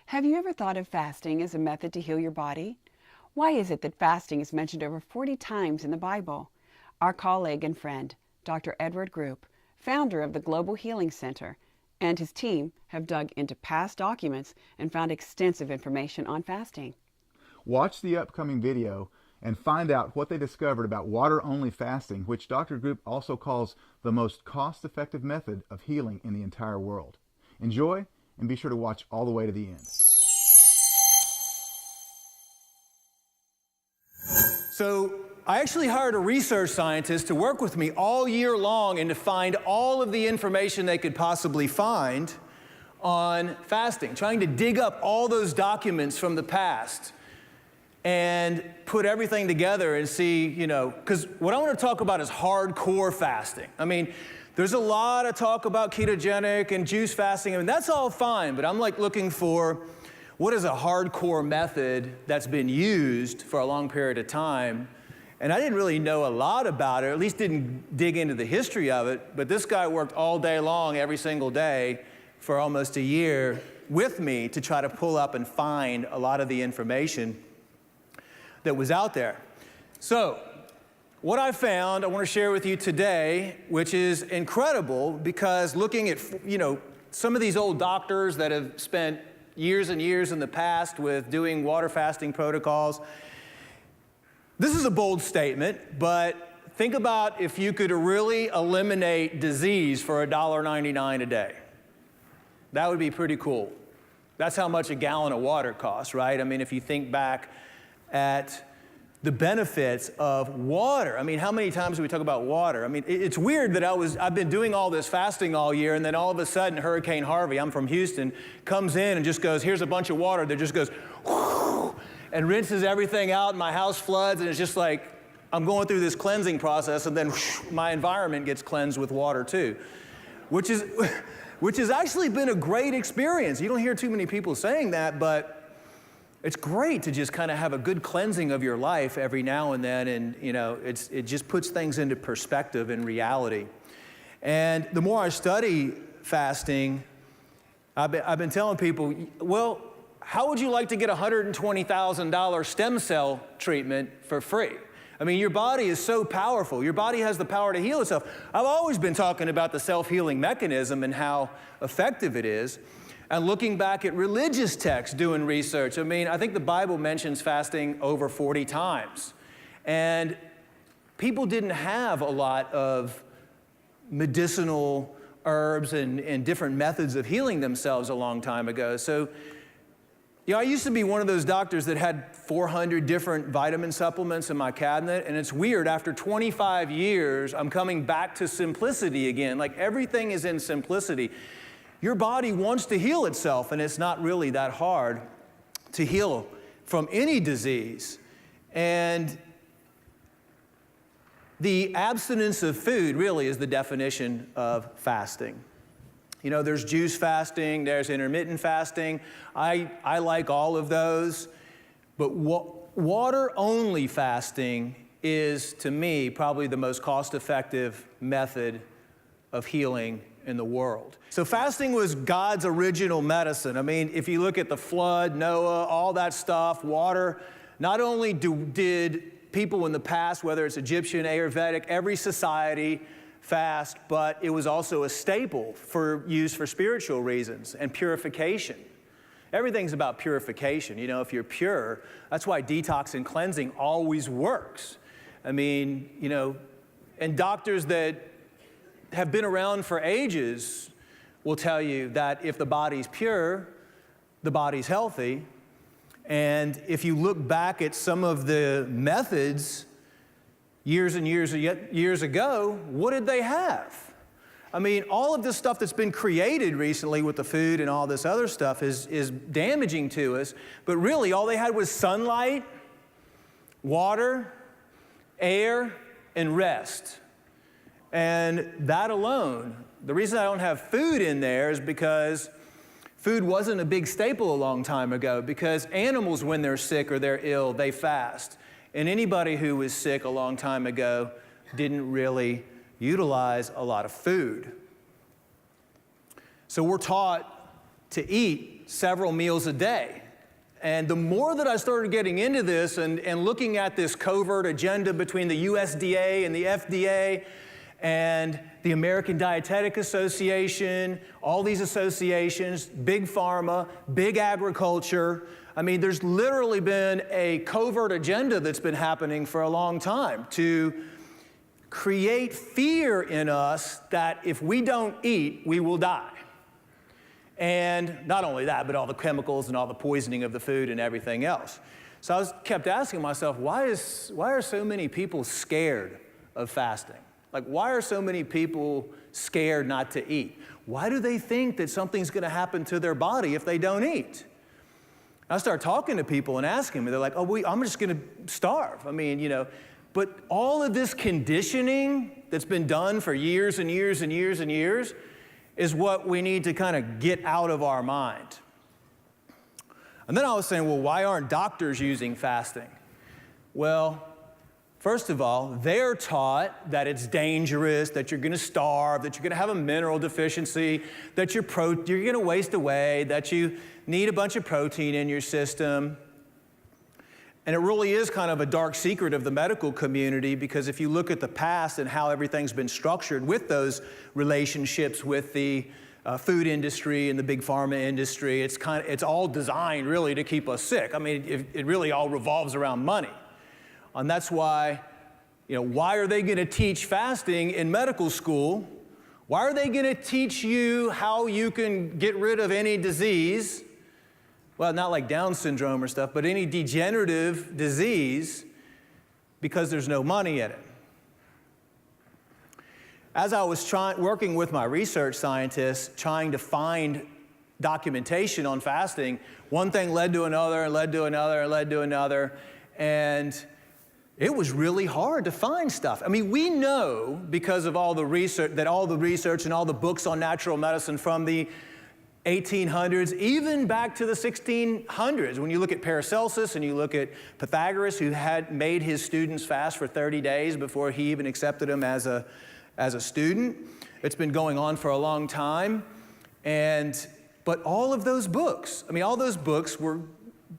Have you ever thought of fasting as a method to heal your body? Why is it that fasting is mentioned over 40 times in the Bible? Our colleague and friend, Dr. Edward Group, founder of the Global Healing Center, and his team have dug into past documents and found extensive information on fasting. Watch the upcoming video and find out what they discovered about water-only fasting, which Dr. Group also calls the most cost-effective method of healing in the entire world. Enjoy, and be sure to watch all the way to the end. So I actually hired a research scientist to work with me all year long and to find all of the information they could possibly find on fasting, trying to dig up all those documents from the past and put everything together and see, because what I want to talk about is hardcore fasting. I mean, there's a lot of talk about ketogenic and juice fasting. I mean, that's all fine, but I'm looking for what is a hardcore method that's been used for a long period of time. And I didn't really know a lot about it, or at least didn't dig into the history of it, but this guy worked all day long, every single day, for almost a year with me to try to pull up and find a lot of the information that was out there. So, what I found, I want to share with you today, which is incredible because looking at, some of these old doctors that have spent years and years in the past with doing water fasting protocols. This is a bold statement, but think about if you could really eliminate disease for $1.99 a day. That would be pretty cool. That's how much a gallon of water costs, right? I mean, if you think back at the benefits of water. I mean, how many times do we talk about water? I mean, it's weird that I've been doing all this fasting all year, and then all of a sudden Hurricane Harvey, I'm from Houston, comes in and just goes, here's a bunch of water that just goes, whoosh, and rinses everything out, and my house floods, and it's just like, I'm going through this cleansing process, and then whoosh, my environment gets cleansed with water too, which has actually been a great experience. You don't hear too many people saying that, but it's great to just kind of have a good cleansing of your life every now and then, and it just puts things into perspective and reality. And the more I study fasting, I've been telling people, well, how would you like to get a $120,000 stem cell treatment for free? I mean, your body is so powerful. Your body has the power to heal itself. I've always been talking about the self-healing mechanism and how effective it is. And looking back at religious texts doing research, I mean, I think the Bible mentions fasting over 40 times. And people didn't have a lot of medicinal herbs and different methods of healing themselves a long time ago. So, I used to be one of those doctors that had 400 different vitamin supplements in my cabinet. And it's weird, after 25 years, I'm coming back to simplicity again. Like, everything is in simplicity. Your body wants to heal itself, and it's not really that hard to heal from any disease. And the abstinence of food really is the definition of fasting. There's juice fasting, there's intermittent fasting. I like all of those. But water-only fasting is, to me, probably the most cost-effective method of healing in the world. So fasting was God's original medicine. I mean, if you look at the flood, Noah, all that stuff, water, not only did people in the past, whether it's Egyptian, Ayurvedic, every society fast, but it was also a staple for use for spiritual reasons and purification. Everything's about purification. If you're pure, that's why detox and cleansing always works. I mean, and doctors that have been around for ages will tell you that if the body's pure, the body's healthy. And if you look back at some of the methods years and years ago, what did they have? I mean, all of this stuff that's been created recently with the food and all this other stuff is damaging to us. But really, all they had was sunlight, water, air, and rest. And that alone, the reason I don't have food in there is because food wasn't a big staple a long time ago, because animals, when they're sick or they're ill, they fast. And anybody who was sick a long time ago didn't really utilize a lot of food. So we're taught to eat several meals a day. And the more that I started getting into this and looking at this covert agenda between the USDA and the FDA and the American Dietetic Association, all these associations, big pharma, big agriculture, I mean, there's literally been a covert agenda that's been happening for a long time to create fear in us that if we don't eat, we will die. And not only that, but all the chemicals and all the poisoning of the food and everything else. So I kept asking myself, why are so many people scared of fasting? Like, why are so many people scared not to eat? Why do they think that something's going to happen to their body if they don't eat? I start talking to people and asking them, they're like, oh, I'm just going to starve. I mean, you know, but all of this conditioning that's been done for years and years and years and years is what we need to kind of get out of our mind. And then I was saying, well, why aren't doctors using fasting? Well, first of all, they're taught that it's dangerous, that you're going to starve, that you're going to have a mineral deficiency, that you're going to waste away, that you need a bunch of protein in your system. And it really is kind of a dark secret of the medical community, because if you look at the past and how everything's been structured with those relationships with the food industry and the big pharma industry, it's all designed really to keep us sick. I mean, it really all revolves around money. And that's why, you know, why are they going to teach fasting in medical school? Why are they going to teach you how you can get rid of any disease? Well, not like Down syndrome or stuff, but any degenerative disease, because there's no money in it. As I was working with my research scientists, trying to find documentation on fasting, one thing led to another and led to another and led to another, and it was really hard to find stuff. I mean, we know because of all the research, that all the research and all the books on natural medicine from the 1800s, even back to the 1600s. When you look at Paracelsus and you look at Pythagoras, who had made his students fast for 30 days before he even accepted them as a student. It's been going on for a long time. But all of those books, I mean, all those books were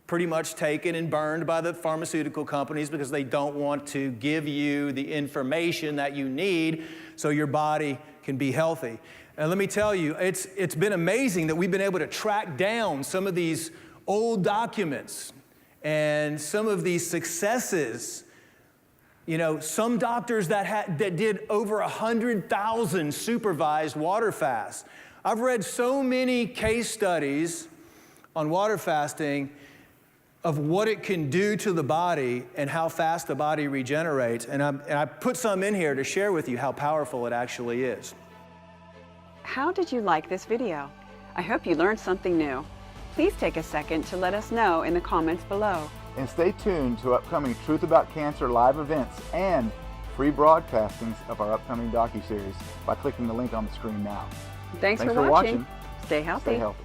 pretty much taken and burned by the pharmaceutical companies because they don't want to give you the information that you need so your body can be healthy. And let me tell you, it's been amazing that we've been able to track down some of these old documents and some of these successes. You know, some doctors that did over 100,000 supervised water fasts. I've read so many case studies on water fasting of what it can do to the body and how fast the body regenerates. And I put some in here to share with you how powerful it actually is. How did you like this video? I hope you learned something new. Please take a second to let us know in the comments below. And stay tuned to upcoming Truth About Cancer live events and free broadcastings of our upcoming docuseries by clicking the link on the screen now. Thanks for watching. Stay healthy. Stay healthy.